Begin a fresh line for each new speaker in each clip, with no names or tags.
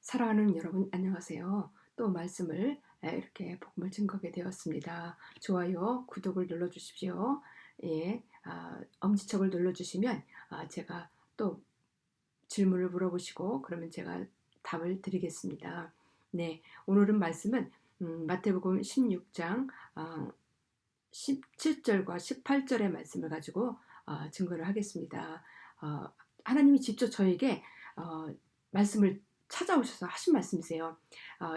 사랑하는 여러분 안녕하세요. 또 말씀을 이렇게 복음을 증거하게 되었습니다. 좋아요, 구독을 눌러주십시오. 예, 엄지척을 눌러주시면 제가 또 질문을 물어보시고 그러면 제가 답을 드리겠습니다. 네, 오늘은 말씀은 마태복음 16장 17절과 18절의 말씀을 가지고 증거를 하겠습니다. 하나님이 직접 저에게 말씀을 찾아오셔서 하신 말씀이세요.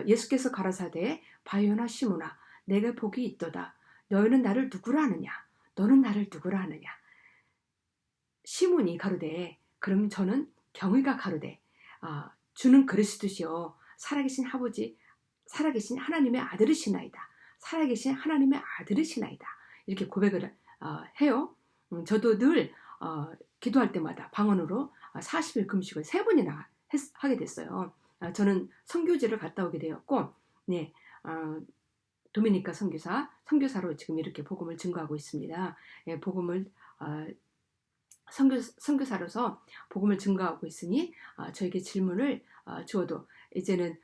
예수께서 가라사대 바요나 시몬아 내게 복이 있도다. 너희는 나를 누구라 하느냐? 너는 나를 누구라 하느냐? 시몬이 가로되 그럼 저는 경의가 가로되 주는 그리스도시요 살아계신 아버지 살아계신 하나님의 아들이시나이다. 살아계신 하나님의 아들이시나이다. 이렇게 고백을 해요. 저도 늘 기도할 때마다 방언으로 40일 금식을 3번이나 하게 됐어요. 저는 선교지를 갔다 오게 되었고, 네, 도미니카 선교사로 지금 이렇게 복음을 증거하고 있습니다. 예, 복음을 선교사로서 복음을 증거하고 있으니 저에게 질문을 주어도 이제는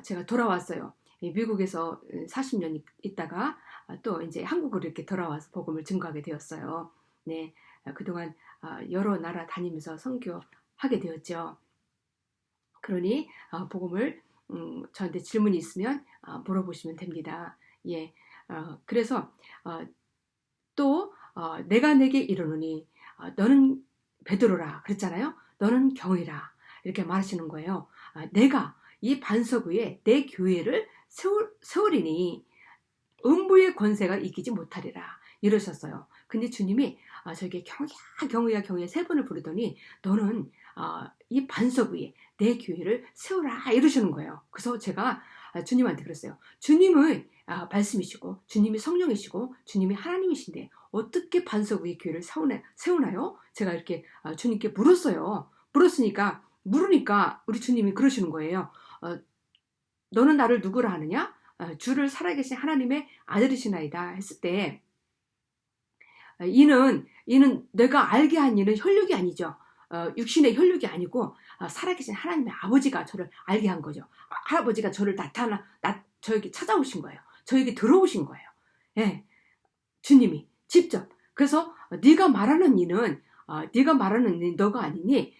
제가 돌아왔어요. 미국에서 40년 있다가 또 이제 한국으로 이렇게 돌아와서 복음을 증거하게 되었어요. 네, 그동안 여러 나라 다니면서 선교하게 되었죠. 그러니 복음을 저한테 질문이 있으면 물어보시면 됩니다. 예, 그래서 또 내가 내게 이르노니 너는 베드로라 그랬잖아요. 너는 경이라 이렇게 말하시는 거예요. 내가 이 반석 위에 내 교회를 세우리니 음부의 권세가 이기지 못하리라 이러셨어요. 근데 주님이 저에게 경이야 3번을 부르더니 너는 이 반석 위에 내 교회를 세우라 이러시는 거예요. 그래서 제가 주님한테 그랬어요. 주님의 말씀이시고 주님이 성령이시고 주님이 하나님이신데 어떻게 반석 위에 교회를 세우나요? 제가 이렇게 주님께 물었어요. 물으니까 우리 주님이 그러시는 거예요. 너는 나를 누구라 하느냐? 주를 살아계신 하나님의 아들이시나이다 했을 때 이는 내가 알게 한 이는 혈육이 아니죠. 육신의 혈육이 아니고 살아계신 하나님의 아버지가 저를 알게 한 거죠. 할아버지가 저를 저에게 찾아오신 거예요. 저에게 들어오신 거예요. 예, 주님이 직접. 그래서 네가 말하는 이는 너가 아니니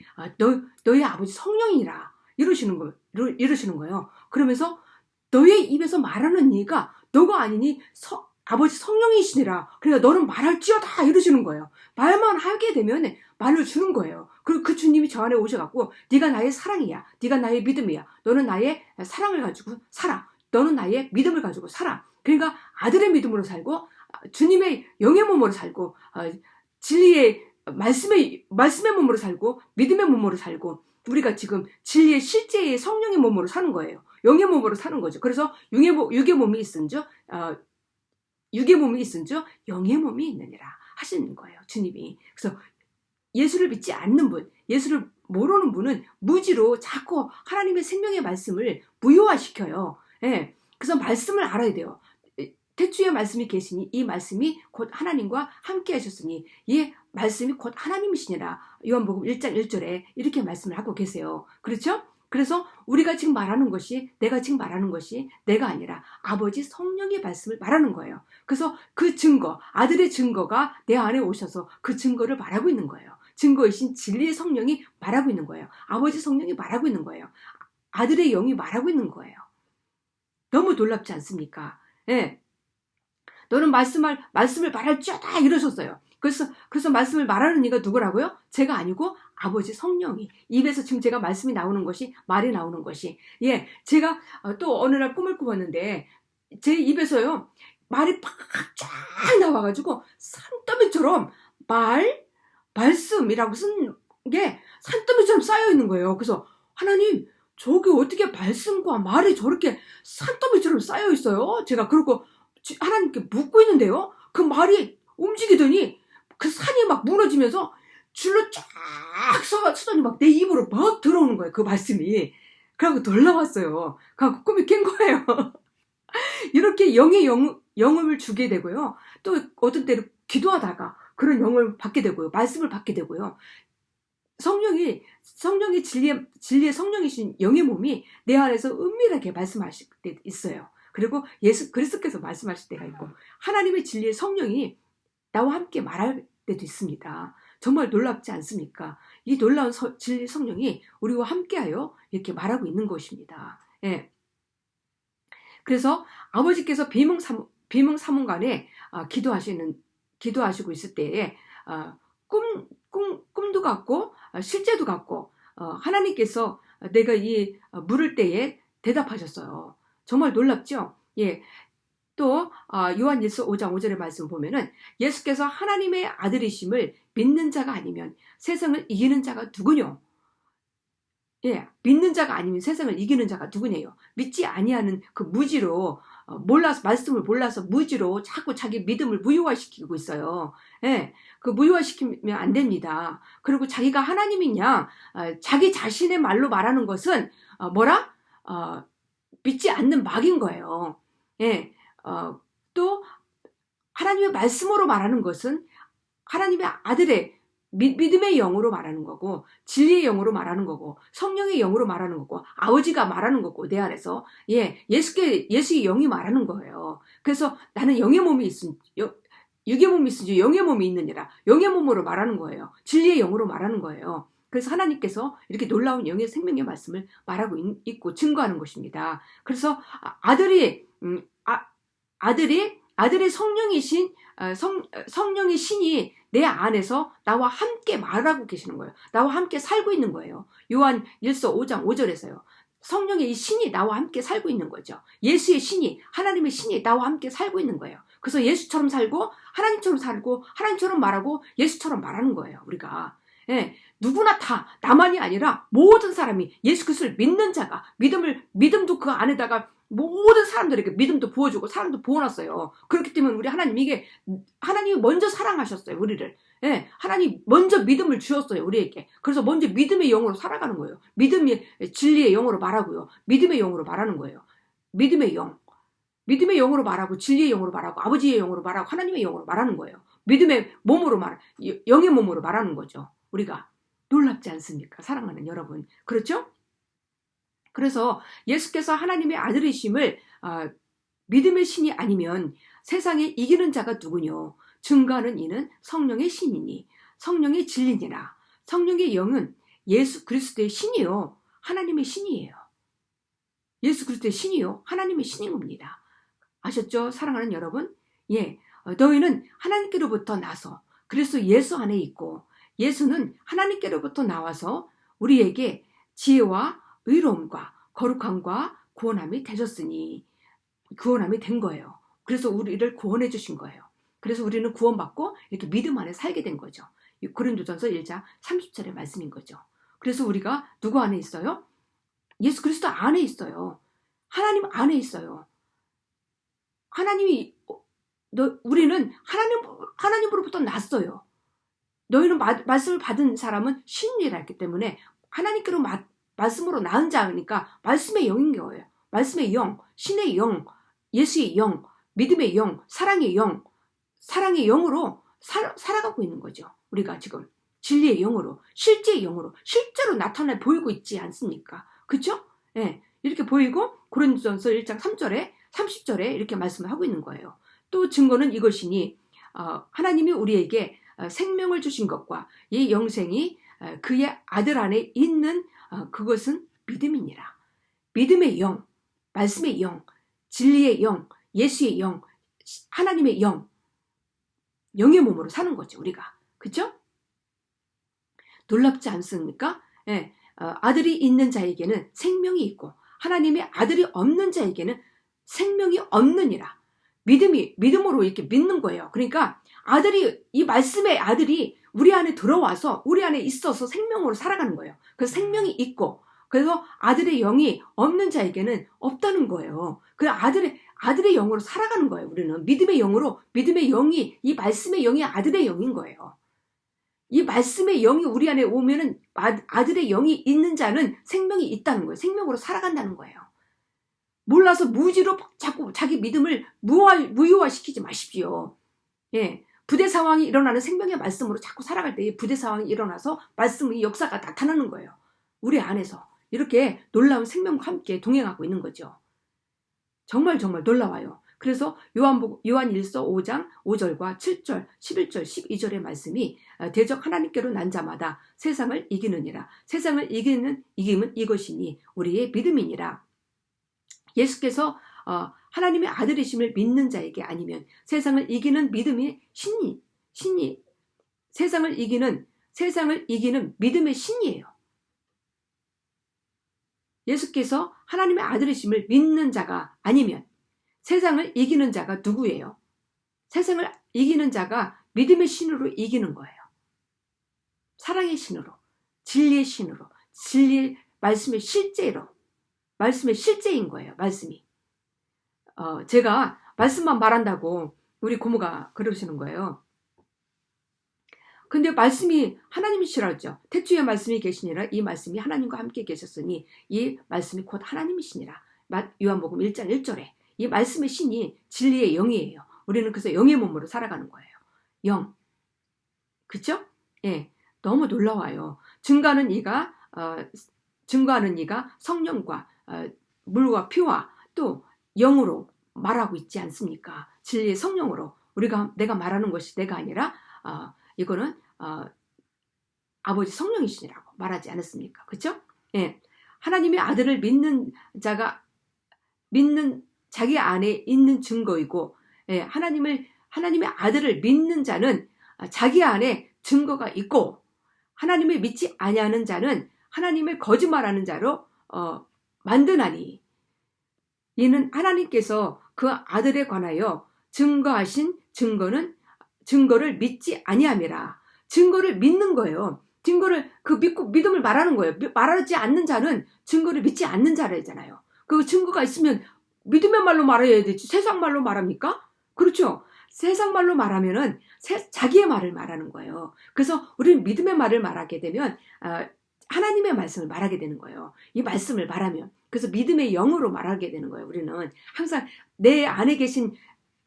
너의 아버지 성령이라 이러시는 거예요. 그러면서 너의 입에서 말하는 이가 너가 아니니 아버지 성령이시니라. 그러니까 너는 말할지어다 이러시는 거예요. 말만 하게 되면 말을 주는 거예요. 그리고 그 주님이 저 안에 오셔갖고 네가 나의 사랑이야. 네가 나의 믿음이야. 너는 나의 사랑을 가지고 살아. 너는 나의 믿음을 가지고 살아. 그러니까 아들의 믿음으로 살고 주님의 영의 몸으로 살고 진리의 말씀의 몸으로 살고 믿음의 몸으로 살고 우리가 지금 진리의 실제의 성령의 몸으로 사는 거예요. 영의 몸으로 사는 거죠. 그래서 육의 몸이 있은즉 영의 몸이 있느니라 하시는 거예요. 주님이. 그래서 예수를 믿지 않는 분, 예수를 모르는 분은 무지로 자꾸 하나님의 생명의 말씀을 무효화시켜요. 예. 그래서 말씀을 알아야 돼요. 태초에 말씀이 계시니 이 말씀이 곧 하나님과 함께 하셨으니 이 말씀이 곧 하나님이시니라. 요한복음 1장 1절에 이렇게 말씀을 하고 계세요. 그렇죠? 그래서 우리가 지금 말하는 것이 내가 지금 말하는 것이 내가 아니라 아버지 성령의 말씀을 말하는 거예요. 그래서 그 증거, 아들의 증거가 내 안에 오셔서 그 증거를 말하고 있는 거예요. 증거이신 진리의 성령이 말하고 있는 거예요. 아버지 성령이 말하고 있는 거예요. 아들의 영이 말하고 있는 거예요. 너무 놀랍지 않습니까? 예. 너는 말씀을 말할지어다 이러셨어요. 그래서 말씀을 말하는 이가 누구라고요? 제가 아니고 아버지 성령이 입에서 지금 제가 말씀이 나오는 것이 말이 나오는 것이 예 제가 또 어느 날 꿈을 꾸었는데 제 입에서요 말이 팍 쫙 나와가지고 산더미처럼 말씀이라고 쓴 게 산더미처럼 쌓여 있는 거예요. 그래서 하나님 저게 어떻게 말씀과 말이 저렇게 산더미처럼 쌓여 있어요? 제가 그러고 하나님께 묻고 있는데요. 그 말이 움직이더니 그 산이 막 무너지면서 줄로 쫙 서더니 막 내 입으로 막 들어오는 거예요. 그 말씀이. 그래갖고 놀라웠어요. 그래갖고 꿈이 깬 거예요. 이렇게 영의 영음을 주게 되고요. 또 어떤 때는 기도하다가 그런 영을 받게 되고요. 말씀을 받게 되고요. 성령이 진리의 성령이신 영의 몸이 내 안에서 은밀하게 말씀하실 때 있어요. 그리고 예수 그리스도께서 말씀하실 때가 있고, 하나님의 진리의 성령이 나와 함께 말할 때도 있습니다. 정말 놀랍지 않습니까? 이 놀라운 진리의 성령이 우리와 함께하여 이렇게 말하고 있는 것입니다. 예. 그래서 아버지께서 비몽사몽간에 기도하시고 있을 때에 꿈도 같고 실제도 같고 하나님께서 내가 물을 때에 대답하셨어요. 정말 놀랍죠? 예. 또 요한일서 5장 5절의 말씀 보면은 예수께서 하나님의 아들이심을 믿는 자가 아니면 세상을 이기는 자가 누구뇨? 예, 믿는 자가 아니면 세상을 이기는 자가 누구냐요? 믿지 아니하는 그 무지로 말씀을 몰라서 무지로 자꾸 자기 믿음을 무효화시키고 있어요. 예, 그 무효화시키면 안 됩니다. 그리고 자기가 하나님이냐, 자기 자신의 말로 말하는 것은 믿지 않는 막인 거예요. 예, 또 하나님의 말씀으로 말하는 것은 하나님의 아들의 믿음의 영으로 말하는 거고, 진리의 영으로 말하는 거고, 성령의 영으로 말하는 거고, 아버지가 말하는 거고, 내 안에서 예수의 영이 말하는 거예요. 그래서 나는 육의 몸이 있은지 영의 몸이 있느니라, 영의 몸으로 말하는 거예요. 진리의 영으로 말하는 거예요. 그래서 하나님께서 이렇게 놀라운 영의 생명의 말씀을 말하고 있고 증거하는 것입니다. 그래서 아들의 성령의 신이 내 안에서 나와 함께 말하고 계시는 거예요. 나와 함께 살고 있는 거예요. 요한 1서 5장 5절에서요. 성령의 이 신이 나와 함께 살고 있는 거죠. 예수의 신이, 하나님의 신이 나와 함께 살고 있는 거예요. 그래서 예수처럼 살고 하나님처럼 살고 하나님처럼 말하고 예수처럼 말하는 거예요. 우리가. 예, 누구나 다 나만이 아니라 모든 사람이 예수 그리스도를 믿는 자가 믿음도 그 안에다가 모든 사람들에게 믿음도 부어주고 사랑도 부어놨어요. 그렇기 때문에 우리 하나님이 먼저 사랑하셨어요. 우리를. 예, 하나님 먼저 믿음을 주었어요. 우리에게. 그래서 먼저 믿음의 영으로 살아가는 거예요. 믿음의 진리의 영으로 말하고요. 믿음의 영으로 말하는 거예요. 믿음의 영으로 말하고 진리의 영으로 말하고 아버지의 영으로 말하고 하나님의 영으로 말하는 거예요. 믿음의 몸으로 영의 몸으로 말하는 거죠. 우리가. 놀랍지 않습니까? 사랑하는 여러분. 그렇죠? 그래서 예수께서 하나님의 아들이심을 믿음의 신이 아니면 세상에 이기는 자가 누구뇨? 증거하는 이는 성령의 신이니 성령의 진리니라. 성령의 영은 예수 그리스도의 신이요, 하나님의 신이에요. 예수 그리스도의 신이요, 하나님의 신인 겁니다. 아셨죠? 사랑하는 여러분? 예, 너희는 하나님께로부터 나서 그리스도 예수 안에 있고, 예수는 하나님께로부터 나와서 우리에게 지혜와 의로움과 거룩함과 구원함이 되셨으니, 구원함이 된 거예요. 그래서 우리를 구원해 주신 거예요. 그래서 우리는 구원받고 이렇게 믿음 안에 살게 된 거죠. 고린도전서 1장 30절의 말씀인 거죠. 그래서 우리가 누구 안에 있어요? 예수 그리스도 안에 있어요. 하나님 안에 있어요. 우리는 하나님으로부터 났어요. 너희는 말씀을 받은 사람은 신이라 했기 때문에 하나님께로 말씀으로 낳은 자니까 말씀의 영인 거예요. 말씀의 영, 신의 영, 예수의 영, 믿음의 영, 사랑의 영으로 살아가고 있는 거죠. 우리가 지금 진리의 영으로, 실제의 영으로, 실제로 나타나 보이고 있지 않습니까? 그렇죠? 예, 이렇게 보이고 고린도전서 1장 30절에 이렇게 말씀을 하고 있는 거예요. 또 증거는 이것이니 하나님이 우리에게 생명을 주신 것과 이 영생이 그의 아들 안에 있는 그것은 믿음이니라. 믿음의 영, 말씀의 영, 진리의 영, 예수의 영, 하나님의 영의 몸으로 사는 거죠, 우리가. 그렇죠? 놀랍지 않습니까? 예, 아들이 있는 자에게는 생명이 있고 하나님의 아들이 없는 자에게는 생명이 없느니라. 믿음으로 이렇게 믿는 거예요. 그러니까 이 말씀의 아들이 우리 안에 들어와서 우리 안에 있어서 생명으로 살아가는 거예요. 그래서 생명이 있고, 그래서 아들의 영이 없는 자에게는 없다는 거예요. 그 아들의 영으로 살아가는 거예요. 우리는 믿음의 영이, 이 말씀의 영이 아들의 영인 거예요. 이 말씀의 영이 우리 안에 오면은 아들의 영이 있는 자는 생명이 있다는 거예요. 생명으로 살아간다는 거예요. 몰라서 무지로 자꾸 자기 믿음을 무효화시키지 마십시오. 예, 부대 상황이 일어나는 생명의 말씀으로 자꾸 살아갈 때 부대 상황이 일어나서 말씀의 역사가 나타나는 거예요. 우리 안에서 이렇게 놀라운 생명과 함께 동행하고 있는 거죠. 정말 정말 놀라워요. 그래서 요한일서 5장 5절과 7절, 11절, 12절의 말씀이 대적 하나님께로 난 자마다 세상을 이기느니라. 세상을 이김은 이것이니 우리의 믿음이니라. 예수께서 하나님의 아들이심을 믿는 자에게 아니면 세상을 이기는 믿음의 신이 세상을 이기는 믿음의 신이에요. 예수께서 하나님의 아들이심을 믿는 자가 아니면 세상을 이기는 자가 누구예요? 세상을 이기는 자가 믿음의 신으로 이기는 거예요. 사랑의 신으로, 진리의 신으로, 진리의 말씀의 실제인 거예요. 말씀이. 제가 말씀만 말한다고 우리 고모가 그러시는 거예요. 근데 말씀이 하나님이시라죠. 태초에 말씀이 계시니라. 이 말씀이 하나님과 함께 계셨으니 이 말씀이 곧 하나님이시니라. 요한복음 1장 1절에 이 말씀의 신이 진리의 영이에요. 우리는 그래서 영의 몸으로 살아가는 거예요. 영. 그쵸? 예. 너무 놀라워요. 증거하는 이가 성령과 물과 피와 또 영으로 말하고 있지 않습니까? 진리의 성령으로 내가 말하는 것이 내가 아니라 이거는 아버지 성령이시라고 말하지 않았습니까? 그쵸? 예. 하나님의 아들을 믿는 자기 안에 있는 증거이고, 예, 하나님의 아들을 믿는 자는 자기 안에 증거가 있고, 하나님을 믿지 아니하는 자는 하나님을 거짓말하는 자로 만드나니, 이는 하나님께서 그 아들에 관하여 증거하신 증거를 믿지 아니함이라. 증거를 믿는 거예요. 증거를 믿음을 말하는 거예요. 말하지 않는 자는 증거를 믿지 않는 자라잖아요. 그 증거가 있으면 믿음의 말로 말해야 되지. 세상 말로 말합니까? 그렇죠. 세상 말로 말하면은 자기의 말을 말하는 거예요. 그래서 우리는 믿음의 말을 말하게 되면 하나님의 말씀을 말하게 되는 거예요. 이 말씀을 말하면. 그래서 믿음의 영으로 말하게 되는 거예요. 우리는 항상 내 안에 계신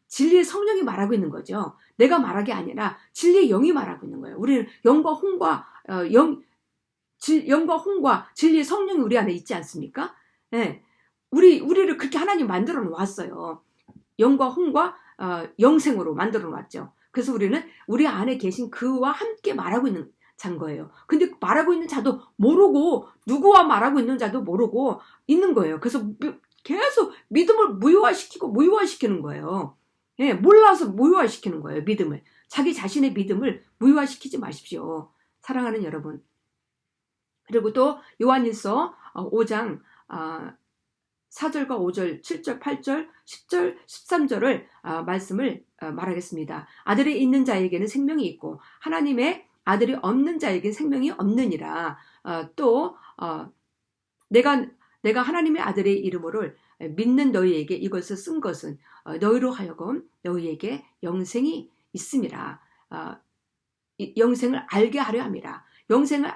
진리의 성령이 말하고 있는 거죠. 내가 말하기 아니라 진리의 영이 말하고 있는 거예요. 우리는 영과 홍과 진리의 성령이 우리 안에 있지 않습니까? 네. 우리를 그렇게 하나님 만들어 놓았어요. 영과 홍과 영생으로 만들어 놨죠. 그래서 우리는 우리 안에 계신 그와 함께 말하고 있는 자인 거예요. 근데 말하고 있는 자도 모르고 누구와 말하고 있는 자도 모르고 있는 거예요. 그래서 계속 믿음을 무효화시키는 거예요. 예, 몰라서 무효화시키는 거예요. 믿음을. 자기 자신의 믿음을 무효화시키지 마십시오. 사랑하는 여러분. 그리고 또 요한일서 5장 4절과 5절, 7절, 8절, 10절, 13절을 말씀을 말하겠습니다. 아들이 있는 자에게는 생명이 있고 하나님의 아들이 없는 자에게는 생명이 없느니라. 또 내가 하나님의 아들의 이름을 믿는 너희에게 이것을 쓴 것은 너희로 하여금 너희에게 영생이 있음이라. 영생을 알게 하려 함이라. 영생을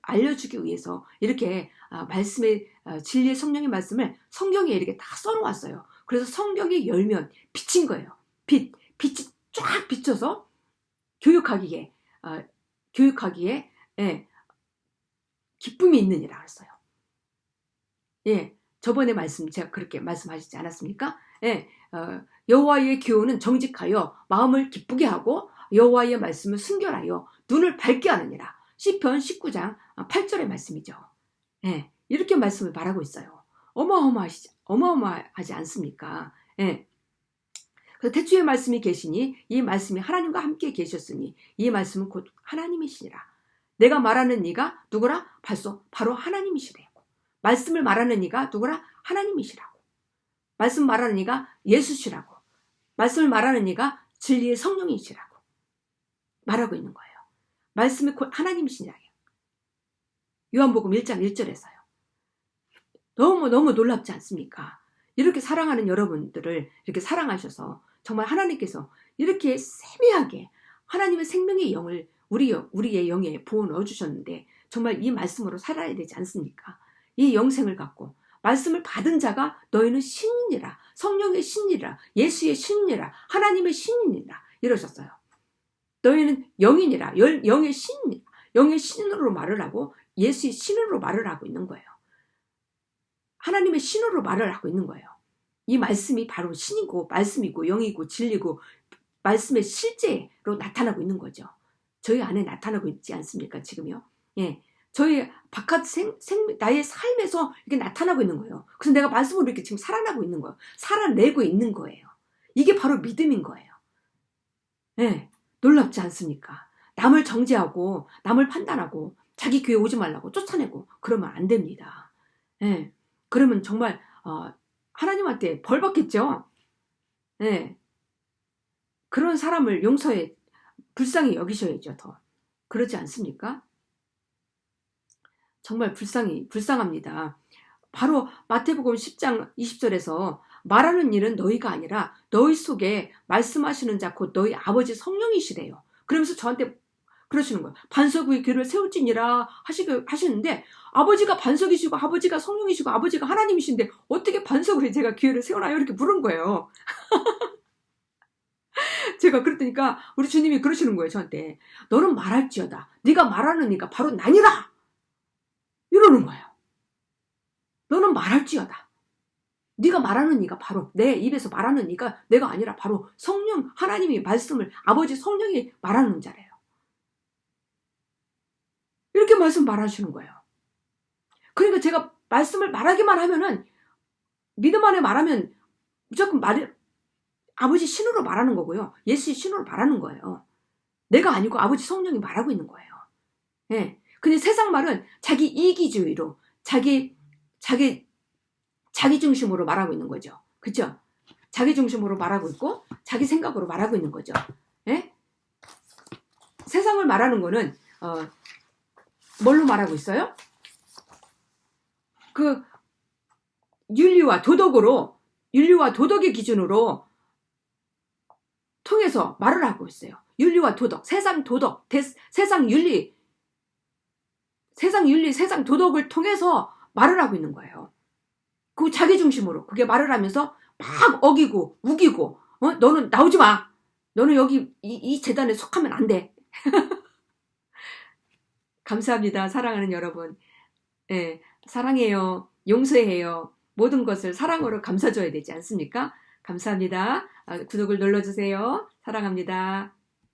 알려주기 위해서 이렇게 말씀의 진리의 성령의 말씀을 성경에 이렇게 다 써놓았어요. 그래서 성경에 열면 빛인 거예요. 빛이 쫙 비쳐서 교육하기에 예, 기쁨이 있느니라 했어요. 예, 저번에 제가 그렇게 말씀하시지 않았습니까? 예, 여호와의 교훈은 정직하여 마음을 기쁘게 하고 여호와의 말씀을 순결하여 눈을 밝게 하느니라. 시편 19장 8절의 말씀이죠. 예, 이렇게 말씀을 말하고 있어요. 어마어마하지 않습니까? 예. 그래서 태초에 말씀이 계시니 이 말씀이 하나님과 함께 계셨으니 이 말씀은 곧 하나님이시니라. 내가 말하는 이가 누구라? 바로 하나님이시래요. 말씀을 말하는 이가 누구라? 하나님이시라고. 말씀 말하는 이가 예수시라고. 말씀을 말하는 이가 진리의 성령이시라고 말하고 있는 거예요. 말씀이 곧 하나님이시니라. 요한복음 1장 1절에서요. 너무 놀랍지 않습니까? 이렇게 사랑하는 여러분들을 이렇게 사랑하셔서 정말 하나님께서 이렇게 세미하게 하나님의 생명의 영을 우리의 영에 부어 넣어주셨는데 정말 이 말씀으로 살아야 되지 않습니까? 이 영생을 갖고 말씀을 받은 자가 너희는 신이니라. 성령의 신이라. 예수의 신이라. 하나님의 신이니라. 이러셨어요. 너희는 영이니라. 영의 신, 영의 신으로 말을 하고 예수의 신으로 말을 하고 있는 거예요. 하나님의 신으로 말을 하고 있는 거예요. 이 말씀이 바로 신이고 말씀이고 영이고 진리고 말씀의 실제로 나타나고 있는 거죠. 저희 안에 나타나고 있지 않습니까? 지금요. 예, 저희 바깥 나의 삶에서 이게 나타나고 있는 거예요. 그래서 내가 말씀으로 이렇게 지금 살아나고 있는 거예요. 살아내고 있는 거예요. 이게 바로 믿음인 거예요. 예, 놀랍지 않습니까? 남을 정죄하고 남을 판단하고 자기 교회 오지 말라고 쫓아내고 그러면 안 됩니다. 예, 그러면 정말 하나님한테 벌 받겠죠. 예, 그런 사람을 용서해 불쌍히 여기셔야죠. 더 그렇지 않습니까? 정말 불쌍합니다. 바로 마태복음 10장 20절에서 말하는 일은 너희가 아니라 너희 속에 말씀하시는 자 곧 너희 아버지 성령이시래요. 그러면서 저한테 그러시는 거예요. 반석 위에 교회를 세울지니라 하시는데 아버지가 반석이시고 아버지가 성령이시고 아버지가 하나님이신데 어떻게 반석 위에 제가 교회를 세우나요? 이렇게 물은 거예요. 제가 그랬더니까 우리 주님이 그러시는 거예요. 저한테. 너는 말할지어다. 네가 말하는 이가 바로 나니라. 이러는 거예요. 너는 말할지어다. 네가 말하는 이가 바로 내 입에서 말하는 이가 내가 아니라 바로 성령 하나님이 말씀을 아버지 성령이 말하는 자래요. 이렇게 말하시는 거예요. 그러니까 제가 말씀을 말하기만 하면은 믿음 안에 말하면 무조건 아버지 신으로 말하는 거고요. 예수의 신으로 말하는 거예요. 내가 아니고 아버지 성령이 말하고 있는 거예요. 예. 근데 세상 말은 자기 이기주의로 자기 중심으로 말하고 있는 거죠. 그렇죠? 자기 중심으로 말하고 있고 자기 생각으로 말하고 있는 거죠. 예? 세상을 말하는 거는 뭘로 말하고 있어요? 그 윤리와 도덕의 기준으로 통해서 말을 하고 있어요. 윤리와 도덕, 세상 도덕, 세상 윤리, 세상 도덕을 통해서 말을 하고 있는 거예요. 그 자기 중심으로 그게 말을 하면서 막 어기고 우기고 너는 나오지 마. 너는 여기 이 재단에 속하면 안 돼. 감사합니다. 사랑하는 여러분. 예, 사랑해요. 용서해요. 모든 것을 사랑으로 감싸줘야 되지 않습니까? 감사합니다. 구독을 눌러주세요. 사랑합니다.